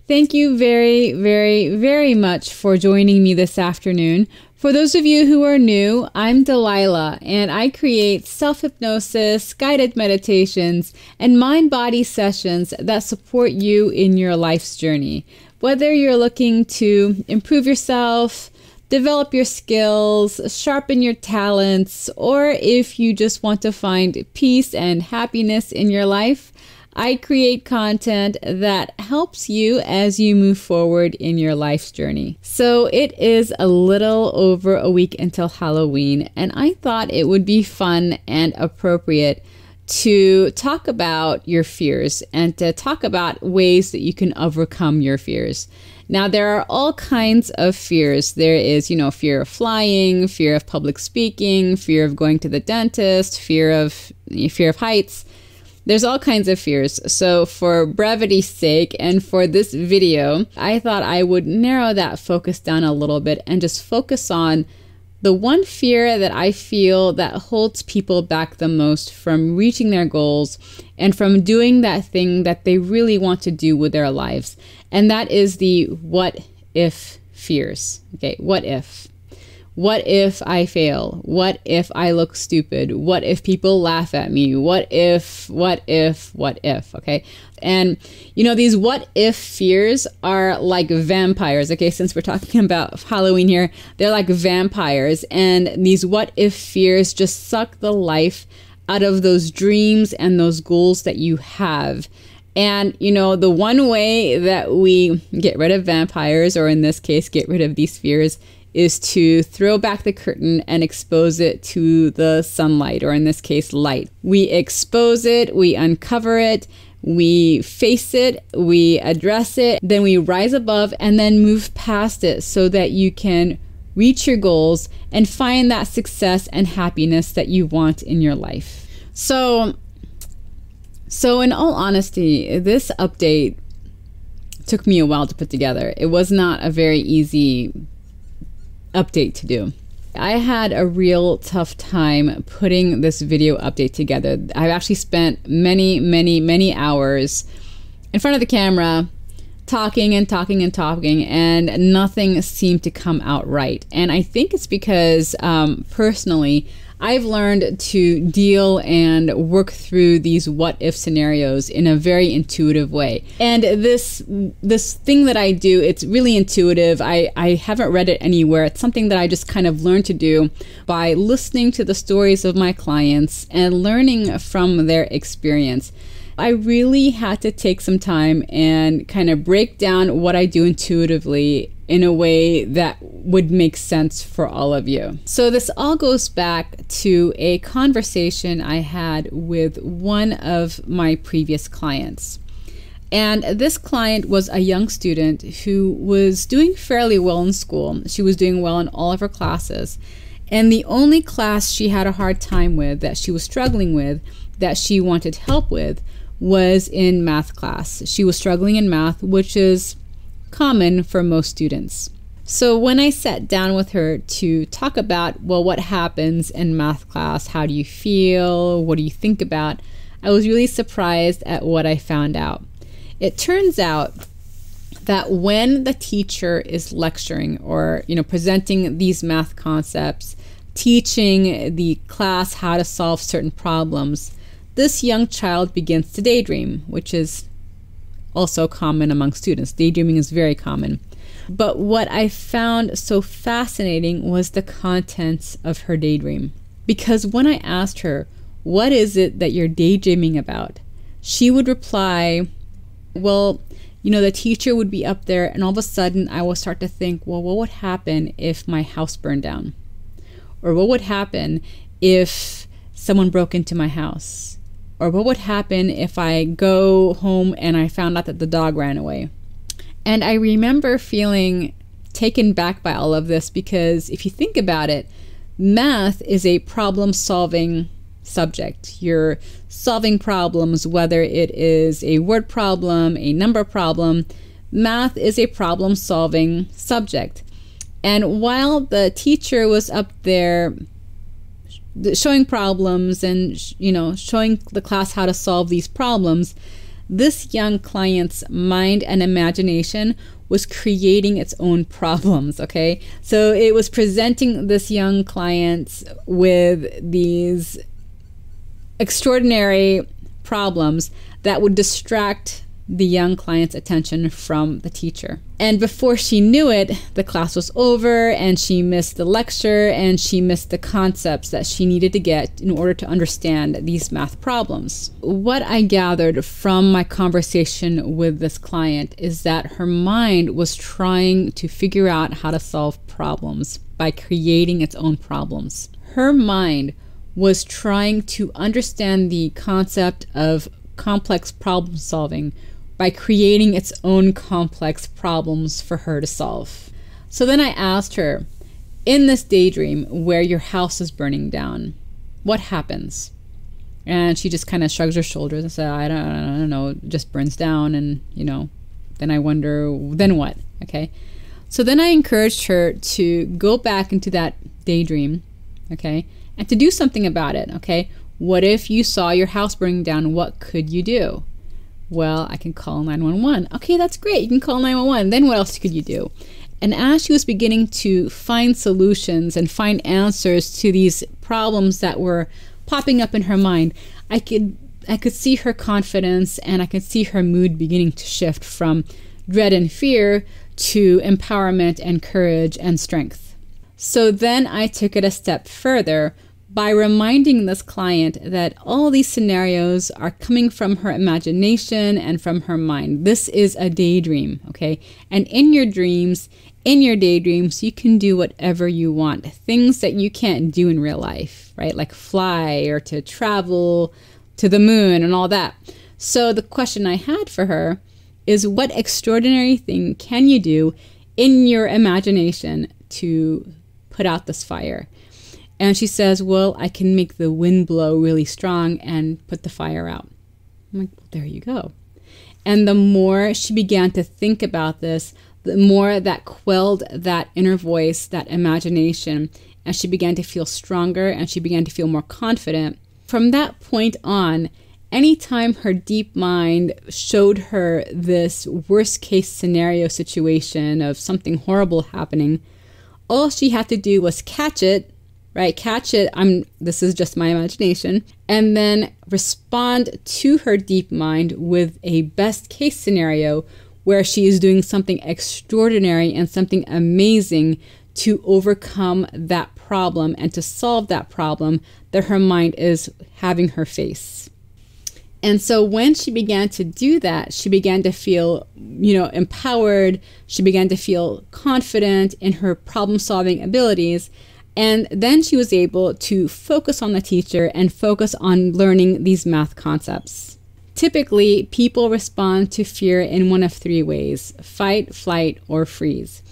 Thank you very, very, very much for joining me this afternoon. For those of you who are new, I'm Delilah, and I create self-hypnosis, guided meditations, and mind-body sessions that support you in your life's journey. Whether you're looking to improve yourself, develop your skills, sharpen your talents, or if you just want to find peace and happiness in your life, I create content that helps you as you move forward in your life's journey. So it is a little over a week until Halloween, and I thought it would be fun and appropriate to talk about your fears and to talk about ways that you can overcome your fears. Now, there are all kinds of fears. There is, fear of flying, fear of public speaking, fear of going to the dentist, fear of heights. There's all kinds of fears. So for brevity's sake and for this video, I thought I would narrow that focus down a little bit and just focus on the one fear that I feel that holds people back the most from reaching their goals and from doing that thing that they really want to do with their lives. And that is the what if fears. Okay, what if? What if I fail? What if I look stupid? What if people laugh at me? What if, okay? And, these what if fears are like vampires, okay? Since we're talking about Halloween here, they're like vampires. And these what if fears just suck the life out of those dreams and those goals that you have. And, the one way that we get rid of vampires, or in this case, get rid of these fears, is to throw back the curtain and expose it to the sunlight, or in this case, light. We expose it, we uncover it, we face it, we address it, then we rise above and then move past it so that you can reach your goals and find that success and happiness that you want in your life. So in all honesty, this update took me a while to put together. It was not a very easy update to do. I had a real tough time putting this video update together. I've actually spent many hours in front of the camera talking and nothing seemed to come out right. And I think it's because personally I've learned to deal and work through these what if scenarios in a very intuitive way. And this thing that I do, it's really intuitive. I haven't read it anywhere. It's something that I just kind of learned to do by listening to the stories of my clients and learning from their experience. I really had to take some time and kind of break down what I do intuitively in a way that would make sense for all of you. So this all goes back to a conversation I had with one of my previous clients. And this client was a young student who was doing fairly well in school. She was doing well in all of her classes. And the only class she had a hard time with, that she was struggling with, that she wanted help with, was in math class. She was struggling in math, which is common for most students. So when I sat down with her to talk about, well, what happens in math class? How do you feel? What do you think about? I was really surprised at what I found out. It turns out that when the teacher is lecturing or, presenting these math concepts, teaching the class how to solve certain problems, this young child begins to daydream, which is also common among students. Daydreaming is very common. But what I found so fascinating was the contents of her daydream. Because when I asked her, what is it that you're daydreaming about? She would reply, well, the teacher would be up there and all of a sudden I would start to think, well, what would happen if my house burned down? Or what would happen if someone broke into my house? Or what would happen if I go home and I found out that the dog ran away? And I remember feeling taken back by all of this because if you think about it, math is a problem-solving subject. You're solving problems, whether it is a word problem, a number problem. Math is a problem-solving subject. And while the teacher was up there showing problems and showing the class how to solve these problems, this young client's mind and imagination was creating its own problems, okay? So it was presenting this young client with these extraordinary problems that would distract the young client's attention from the teacher. And before she knew it, the class was over and she missed the lecture and she missed the concepts that she needed to get in order to understand these math problems. What I gathered from my conversation with this client is that her mind was trying to figure out how to solve problems by creating its own problems. Her mind was trying to understand the concept of complex problem solving by creating its own complex problems for her to solve. So then I asked her, in this daydream where your house is burning down, what happens? And she just kind of shrugs her shoulders and said, I don't know, it just burns down. And, then I wonder, then what? Okay. So then I encouraged her to go back into that daydream, okay, and to do something about it, okay? What if you saw your house burning down? What could you do? Well, I can call 911. Okay, that's great. You can call 911. Then what else could you do? And as she was beginning to find solutions and find answers to these problems that were popping up in her mind, I could see her confidence and I could see her mood beginning to shift from dread and fear to empowerment and courage and strength. So then I took it a step further by reminding this client that all these scenarios are coming from her imagination and from her mind. This is a daydream, okay? And in your dreams, in your daydreams, you can do whatever you want. Things that you can't do in real life, right? Like fly or to travel to the moon and all that. So the question I had for her is, what extraordinary thing can you do in your imagination to put out this fire? And she says, well, I can make the wind blow really strong and put the fire out. I'm like, well, there you go. And the more she began to think about this, the more that quelled that inner voice, that imagination, and she began to feel stronger and she began to feel more confident. From that point on, anytime her deep mind showed her this worst case scenario situation of something horrible happening, all she had to do was catch it, right? Catch it. This is just my imagination. And then respond to her deep mind with a best case scenario where she is doing something extraordinary and something amazing to overcome that problem and to solve that problem that her mind is having her face. And so when she began to do that, she began to feel, empowered. She began to feel confident in her problem-solving abilities. And then she was able to focus on the teacher and focus on learning these math concepts. Typically, people respond to fear in one of three ways: fight, flight, or freeze.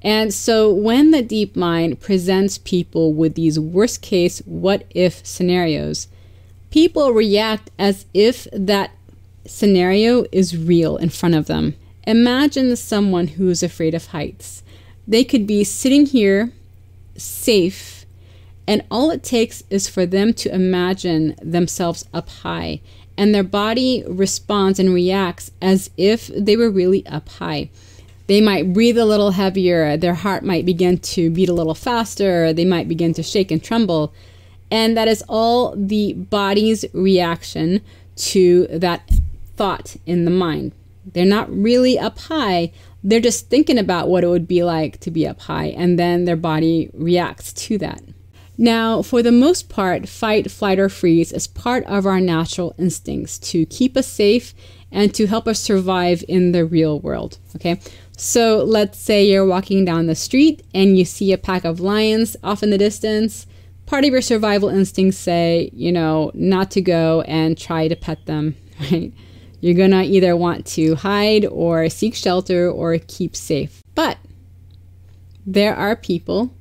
And so when the deep mind presents people with these worst-case what-if scenarios, people react as if that scenario is real in front of them. Imagine someone who's afraid of heights. They could be sitting here, safe, and all it takes is for them to imagine themselves up high, and their body responds and reacts as if they were really up high. They might breathe a little heavier, their heart might begin to beat a little faster, they might begin to shake and tremble. And that is all the body's reaction to that thought in the mind. They're not really up high. They're just thinking about what it would be like to be up high, and then their body reacts to that. Now, for the most part, fight, flight, or freeze is part of our natural instincts to keep us safe and to help us survive in the real world, okay? So let's say you're walking down the street and you see a pack of lions off in the distance. Part of your survival instincts say, not to go and try to pet them, right? You're going to either want to hide or seek shelter or keep safe. But there are people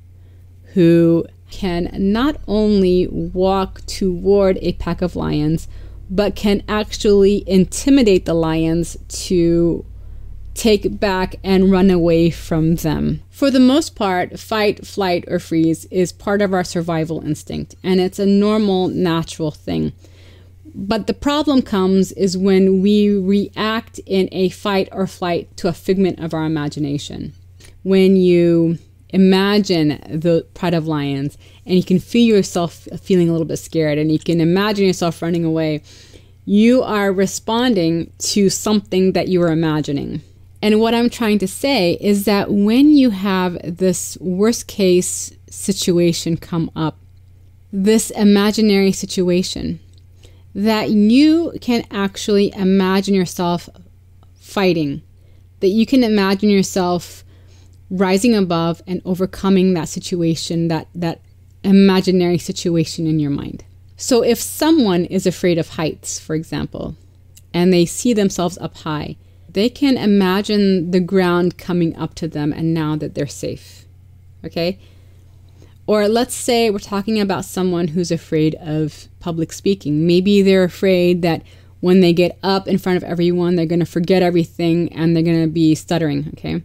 who can not only walk toward a pack of lions, but can actually intimidate the lions to take back and run away from them. For the most part, fight, flight, or freeze is part of our survival instinct, and it's a normal, natural thing. But the problem comes is when we react in a fight or flight to a figment of our imagination. When you imagine the pride of lions and you can feel yourself feeling a little bit scared and you can imagine yourself running away, you are responding to something that you are imagining. And what I'm trying to say is that when you have this worst case situation come up, this imaginary situation, that you can actually imagine yourself fighting, that you can imagine yourself rising above and overcoming that situation, that imaginary situation in your mind. So if someone is afraid of heights, for example, and they see themselves up high, they can imagine the ground coming up to them and now that they're safe, okay? Or let's say we're talking about someone who's afraid of public speaking. Maybe they're afraid that when they get up in front of everyone, they're going to forget everything and they're going to be stuttering, okay?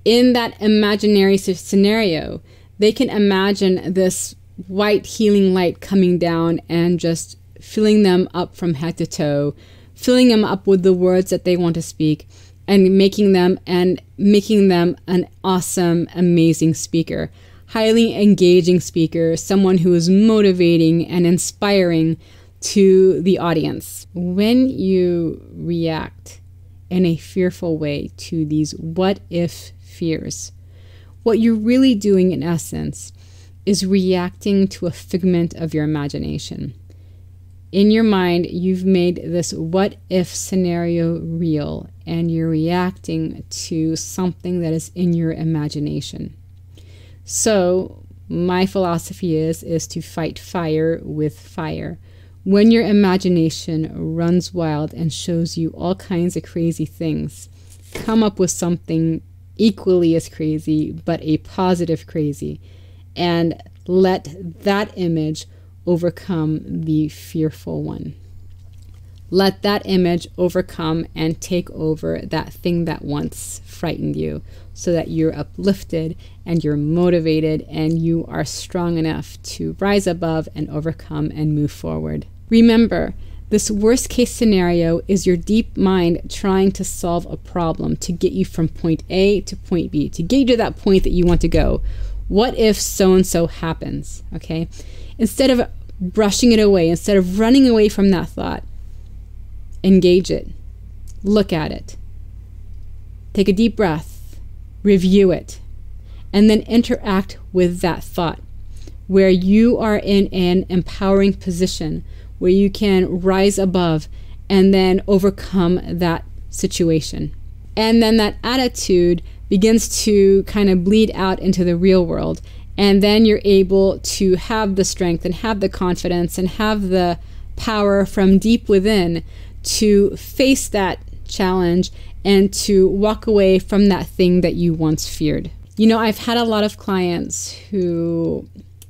In that imaginary scenario, they can imagine this white healing light coming down and just filling them up from head to toe, filling them up with the words that they want to speak, and making them an awesome, amazing speaker, highly engaging speaker, someone who is motivating and inspiring to the audience. When you react in a fearful way to these what-if fears, what you're really doing in essence is reacting to a figment of your imagination. In your mind, you've made this what-if scenario real, and you're reacting to something that is in your imagination. So my philosophy is to fight fire with fire. When your imagination runs wild and shows you all kinds of crazy things, come up with something equally as crazy, but a positive crazy, and let that image overcome the fearful one. Let that image overcome and take over that thing that once frightened you, so that you're uplifted and you're motivated and you are strong enough to rise above and overcome and move forward. Remember, this worst case scenario is your deep mind trying to solve a problem to get you from point A to point B, to get you to that point that you want to go. What if so-and-so happens, okay? Instead of brushing it away, instead of running away from that thought, engage it, look at it, take a deep breath, review it, and then interact with that thought where you are in an empowering position where you can rise above and then overcome that situation. And then that attitude begins to kind of bleed out into the real world. And then you're able to have the strength and have the confidence and have the power from deep within to face that challenge and to walk away from that thing that you once feared. You know, I've had a lot of clients who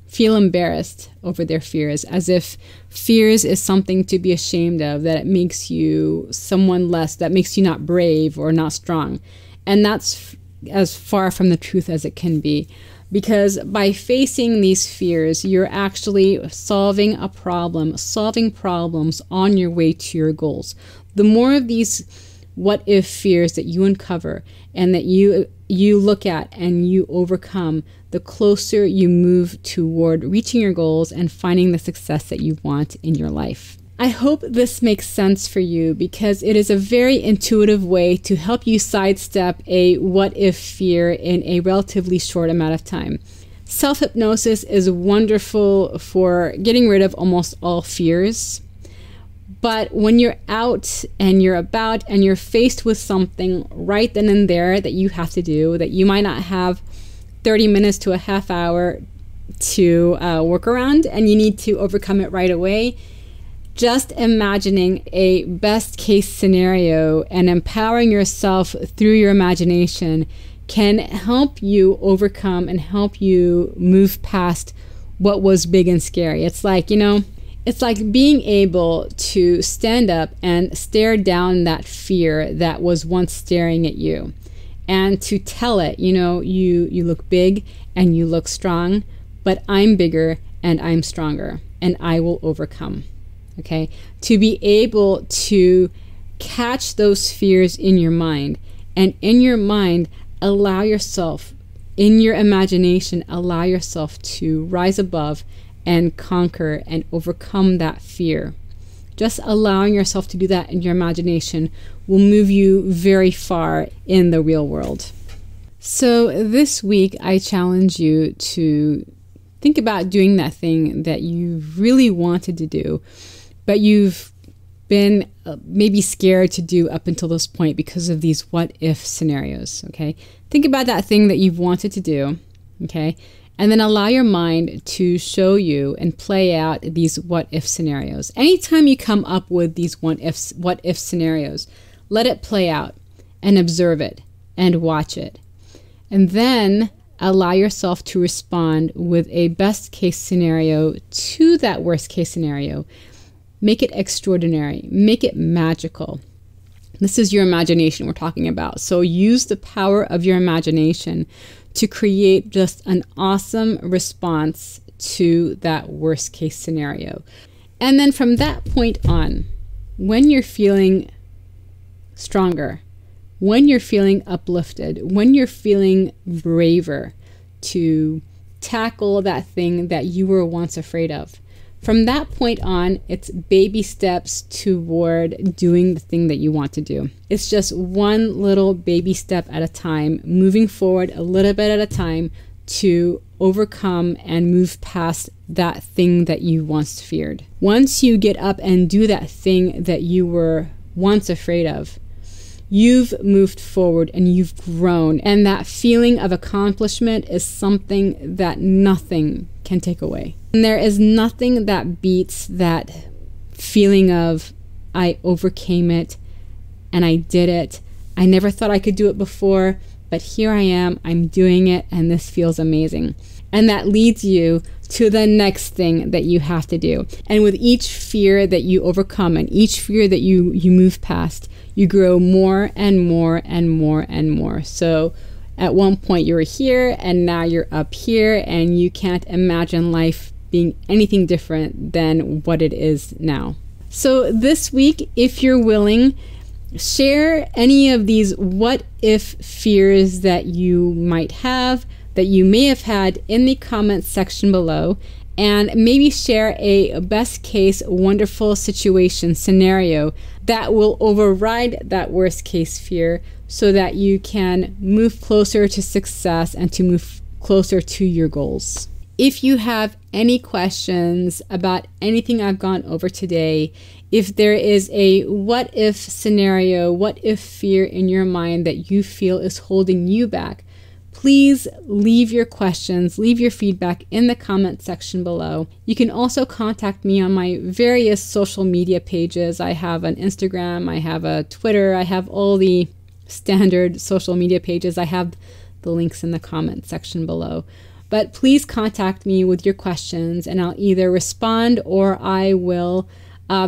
feel embarrassed over their fears, as if fears is something to be ashamed of, that it makes you someone less, that makes you not brave or not strong. And that's as far from the truth as it can be. Because by facing these fears, you're actually solving a problem, solving problems on your way to your goals. The more of these what-if fears that you uncover and that you look at and you overcome, the closer you move toward reaching your goals and finding the success that you want in your life. I hope this makes sense for you, because it is a very intuitive way to help you sidestep a what-if fear in a relatively short amount of time. Self-hypnosis is wonderful for getting rid of almost all fears. But when you're out and you're about and you're faced with something right then and there that you have to do, that you might not have 30 minutes to a half hour to work around, and you need to overcome it right away, just imagining a best case scenario and empowering yourself through your imagination can help you overcome and help you move past what was big and scary. It's like, it's like being able to stand up and stare down that fear that was once staring at you, and to tell it, you look big and you look strong, but I'm bigger and I'm stronger and I will overcome. okay? To be able to catch those fears in your mind, and in your mind, allow yourself, in your imagination, allow yourself to rise above and conquer and overcome that fear. Just allowing yourself to do that in your imagination will move you very far in the real world. So this week, I challenge you to think about doing that thing that you really wanted to do, but you've been maybe scared to do up until this point because of these what-if scenarios, okay? Think about that thing that you've wanted to do, okay? And then allow your mind to show you and play out these what-if scenarios. Anytime you come up with these what-if scenarios, let it play out and observe it and watch it. And then allow yourself to respond with a best-case scenario to that worst-case scenario. Make it extraordinary. Make it magical. This is your imagination we're talking about. So use the power of your imagination to create just an awesome response to that worst case scenario. And then from that point on, when you're feeling stronger, when you're feeling uplifted, when you're feeling braver to tackle that thing that you were once afraid of, from that point on, it's baby steps toward doing the thing that you want to do. It's just one little baby step at a time, moving forward a little bit at a time to overcome and move past that thing that you once feared. Once you get up and do that thing that you were once afraid of, you've moved forward and you've grown. And that feeling of accomplishment is something that nothing can take away. And there is nothing that beats that feeling of, I overcame it and I did it. I never thought I could do it before, but here I am, I'm doing it, and this feels amazing. And that leads you to the next thing that you have to do. And with each fear that you overcome and each fear that you move past, you grow more and more and more and more. So at one point you were here and now you're up here, and you can't imagine life being anything different than what it is now. So this week, if you're willing, share any of these what if fears that you might have, that you may have had, in the comments section below, and maybe share a best case wonderful situation scenario that will override that worst case fear so that you can move closer to success and to move closer to your goals. If you have any questions about anything I've gone over today, if there is a what if scenario, what if fear in your mind that you feel is holding you back, please leave your questions, leave your feedback in the comment section below. You can also contact me on my various social media pages. I have an Instagram, I have a Twitter, I have all the standard social media pages. I have the links in the comment section below. But please contact me with your questions, and I'll either respond or I will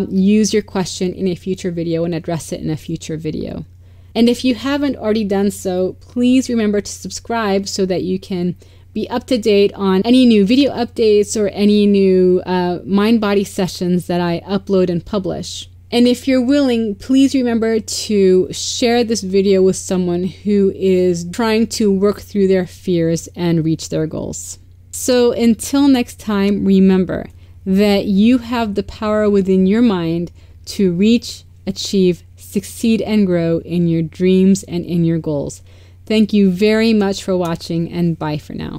use your question in a future video and address it in a future video. And if you haven't already done so, please remember to subscribe so that you can be up to date on any new video updates or any new mind-body sessions that I upload and publish. And if you're willing, please remember to share this video with someone who is trying to work through their fears and reach their goals. So until next time, remember that you have the power within your mind to reach, achieve, succeed, and grow in your dreams and in your goals. Thank you very much for watching, and bye for now.